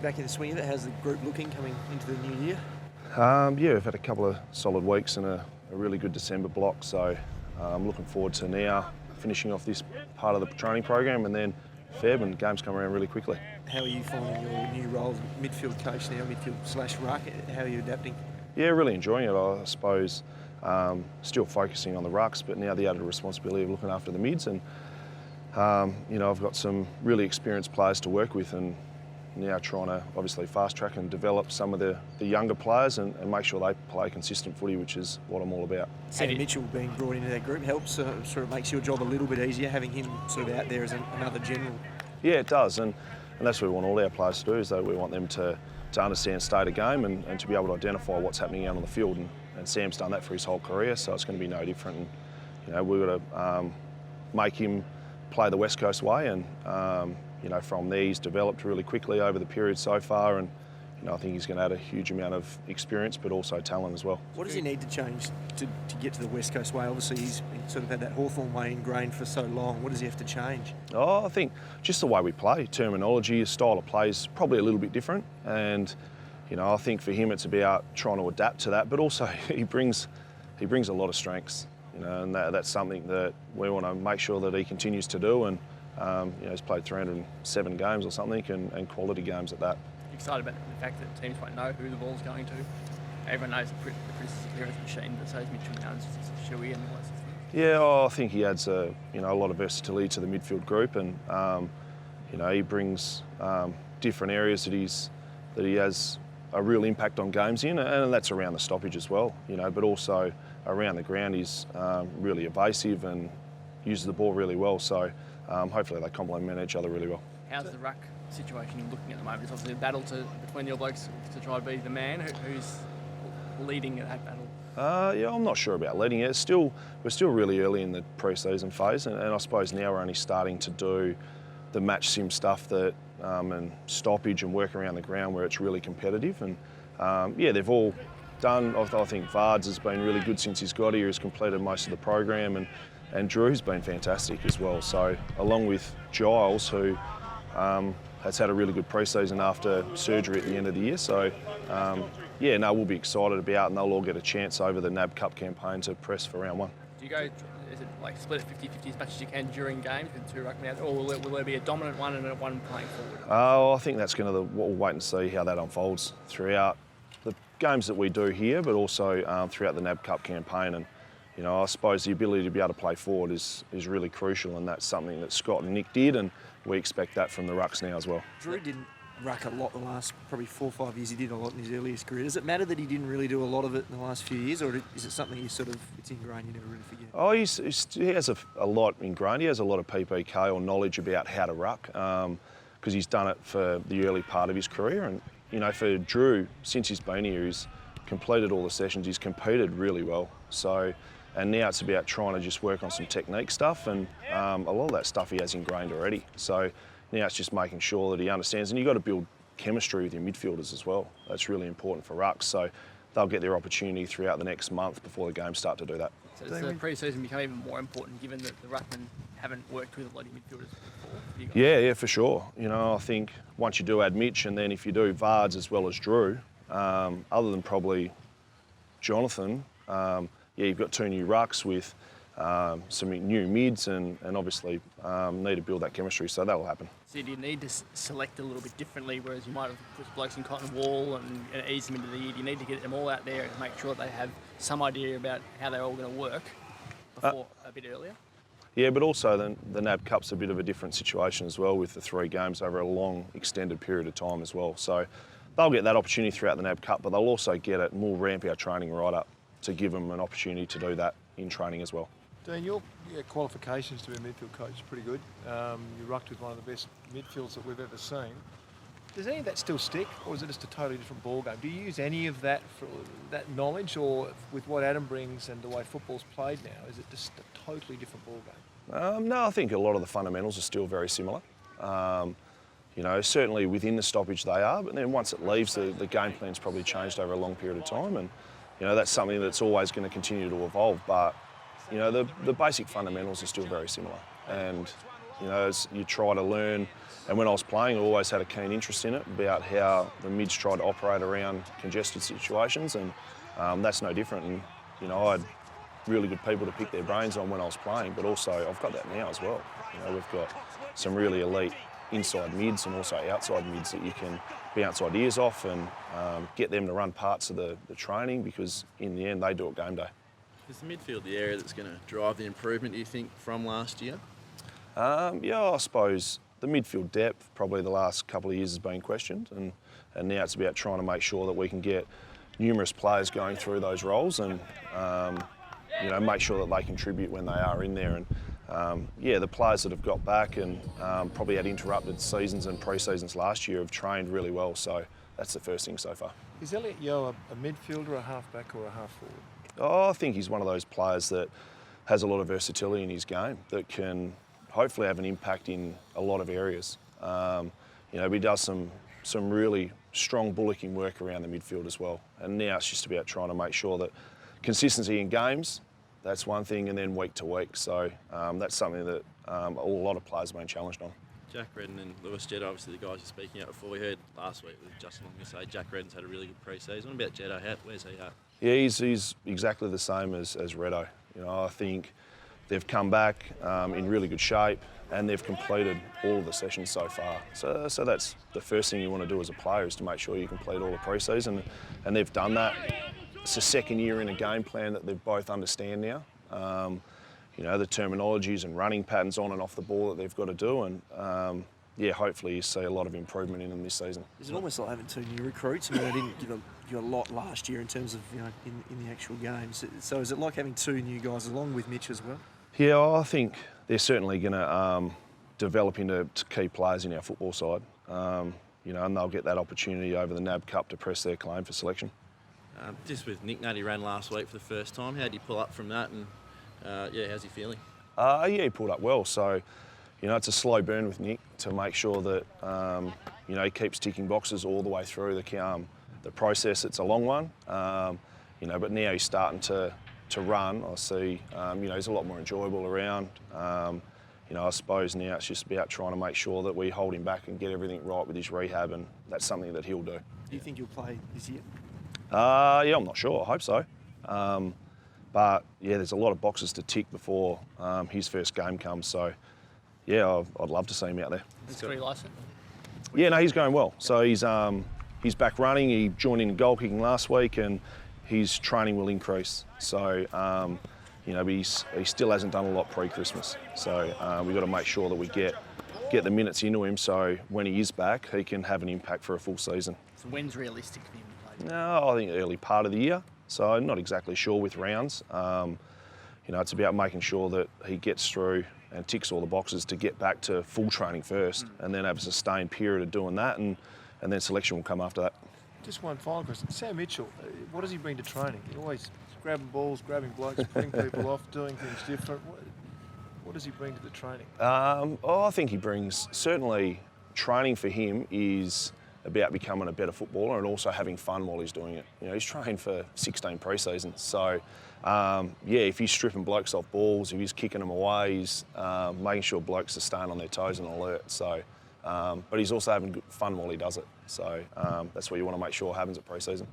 back in the swing of it. How's the group looking coming into the new year? Yeah, we've had a couple of solid weeks and a really good December block, so I'm looking forward to now finishing off this part of the training program and then Feb, and games come around really quickly. How are you finding your new role as midfield coach now, midfield/ruck? How are you adapting? Yeah, really enjoying it, I suppose. Still focusing on the rucks, but now the added responsibility of looking after the mids, and I've got some really experienced players to work with, and now trying to obviously fast track and develop some of the younger players and make sure they play consistent footy, which is what I'm all about. Sam Mitchell being brought into that group helps, sort of makes your job a little bit easier, having him sort of out there as another general. Yeah, it does, and that's what we want all our players to do, is that we want them to understand state of game and to be able to identify what's happening out on the field, and Sam's done that for his whole career, so it's going to be no different. And we've got to make him play the West Coast way, and from there he's developed really quickly over the period so far, and I think he's going to add a huge amount of experience but also talent as well. What does he need to change to get to the West Coast way? Obviously he's sort of had that Hawthorn way ingrained for so long. What does he have to change? Oh, I think just the way we play, terminology, his style of play is probably a little bit different, and I think for him it's about trying to adapt to that, but also he brings a lot of strengths, and that's something that we want to make sure that he continues to do, and he's played 307 games or something, and quality games at that. Excited about the fact that teams won't know who the ball's going to. Everyone knows the Chris is a clearance machine, but so is Mitchell now. It's just a shoey and all that sort of thing. Yeah, I think he adds a lot of versatility to the midfield group, and he brings different areas that he has a real impact on games in, and that's around the stoppage as well. But also around the ground he's really evasive and uses the ball really well. So hopefully they complement each other really well. How's the ruck situation you're looking at the moment? It's obviously a battle between your blokes to try to be the man. Who's leading that battle? Yeah, I'm not sure about leading it. We're still really early in the pre-season phase, and I suppose now we're only starting to do the match sim stuff and stoppage and work around the ground where it's really competitive. And they've all done. I think Vards has been really good since he's got here. He's completed most of the program, and Drew's been fantastic as well. So along with Giles, who has had a really good pre-season after surgery at the end of the year. So, we'll be excited about, and they'll all get a chance over the NAB Cup campaign to press for round one. Do you go, is it like split it 50-50 as much as you can during games with two ruckmen out, or will there be a dominant one and a one playing forward? I think that's we'll wait and see how that unfolds throughout the games that we do here, but also throughout the NAB Cup campaign. And I suppose the ability to be able to play forward is really crucial, and that's something that Scott and Nick did, and we expect that from the rucks now as well. Drew didn't ruck a lot the last probably 4 or 5 years. He did a lot in his earliest career. Does it matter that he didn't really do a lot of it in the last few years, or is it something it's ingrained, you never really forget? Oh, he has a lot ingrained. He has a lot of PPK or knowledge about how to ruck, because he's done it for the early part of his career. And for Drew, since he's been here, he's completed all the sessions. He's competed really well. And now it's about trying to just work on some technique stuff, and a lot of that stuff he has ingrained already. So now it's just making sure that he understands, and you've got to build chemistry with your midfielders as well. That's really important for rucks. So they'll get their opportunity throughout the next month before the games start to do that. So does the pre-season become even more important given that the ruckmen haven't worked with a lot of midfielders before? Yeah, for sure. I think once you do add Mitch, and then if you do Vards as well as Drew, other than probably Jonathan, you've got 2 new rucks with some new mids, and obviously need to build that chemistry, so that will happen. So do you need to select a little bit differently, whereas you might have put blokes in cotton wool and ease them into the year? Do you need to get them all out there and make sure they have some idea about how they're all going to work before a bit earlier? Yeah, but also the NAB Cup's a bit of a different situation as well, with the 3 games over a long, extended period of time as well. So they'll get that opportunity throughout the NAB Cup, but they'll also get it, and we'll ramp our training right up to give them an opportunity to do that in training as well. Dean, your qualifications to be a midfield coach is pretty good. You rucked with one of the best midfields that we've ever seen. Does any of that still stick, or is it just a totally different ballgame? Do you use any of that for that knowledge, or with what Adam brings and the way football's played now, is it just a totally different ballgame? No, I think a lot of the fundamentals are still very similar. Certainly within the stoppage they are, but then once it leaves, the game plan's probably changed over a long period of time, and that's something that's always going to continue to evolve. But the basic fundamentals are still very similar, and as you try to learn. And when I was playing, I always had a keen interest in it, about how the mids try to operate around congested situations, and that's no different. And I had really good people to pick their brains on when I was playing, but also I've got that now as well. We've got some really elite inside mids and also outside mids that you can bounce ideas off and get them to run parts of the training, because in the end they do it game day. Is the midfield the area that's going to drive the improvement, do you think, from last year? Yeah, I suppose the midfield depth probably the last couple of years has been questioned, and now it's about trying to make sure that we can get numerous players going through those roles and make sure that they contribute when they are in there. And the players that have got back and probably had interrupted seasons and pre-seasons last year have trained really well, so that's the first thing so far. Is Elliot Yeo a midfielder, a half-back or a half-forward? Oh, I think he's one of those players that has a lot of versatility in his game that can hopefully have an impact in a lot of areas. He does some really strong bullocking work around the midfield as well. And now it's just about trying to make sure that consistency in games, that's one thing, and then week to week. So that's something that a lot of players have been challenged on. Jack Redden and Lewis Jetta, obviously the guys you're speaking out before. We heard last week with Justin Long say Jack Redden's had a really good pre-season. What about Jetta? Where's he at? Yeah, he's exactly the same as Reddo. I think they've come back in really good shape and they've completed all of the sessions so far. So that's the first thing you want to do as a player, is to make sure you complete all the pre-season, and they've done that. It's the second year in a game plan that they both understand now. The terminologies and running patterns on and off the ball that they've got to do, and hopefully you see a lot of improvement in them this season. Is it almost like having two new recruits? I mean, they didn't give you a lot last year in terms of in the actual games. So is it like having two new guys along with Mitch as well? Yeah, I think they're certainly going to develop into key players in our football side. And they'll get that opportunity over the NAB Cup to press their claim for selection. Just with Nick Nutt, he ran last week for the first time. How did he pull up from that, and how's he feeling? He pulled up well. So, it's a slow burn with Nick to make sure that he keeps ticking boxes all the way through the process. It's a long one, but now he's starting to run. I see, he's a lot more enjoyable around. I suppose now it's just about trying to make sure that we hold him back and get everything right with his rehab, and that's something that he'll do. Do you think he'll play this year? I'm not sure. I hope so. But there's a lot of boxes to tick before his first game comes. So, I'd love to see him out there. He's got license? Yeah, no, he's going well. So he's back running. He joined in goal kicking last week, and his training will increase. So, but he still hasn't done a lot pre-Christmas. So we've got to make sure that we get the minutes into him, so when he is back, he can have an impact for a full season. So when's realistic for him to play? No, I think early part of the year. So I'm not exactly sure with rounds. It's about making sure that he gets through and ticks all the boxes to get back to full training first, and then have a sustained period of doing that, and then selection will come after that. Just one final question. Sam Mitchell, what does he bring to training? He always grabbing balls, grabbing blokes, putting people off, doing things different. What does he bring to the training? I think he brings, certainly training for him is about becoming a better footballer and also having fun while he's doing it. He's trained for 16 pre-seasons. So, if he's stripping blokes off balls, if he's kicking them away, he's making sure blokes are staying on their toes and alert. So, but he's also having good fun while he does it. So that's what you want to make sure happens at pre-season.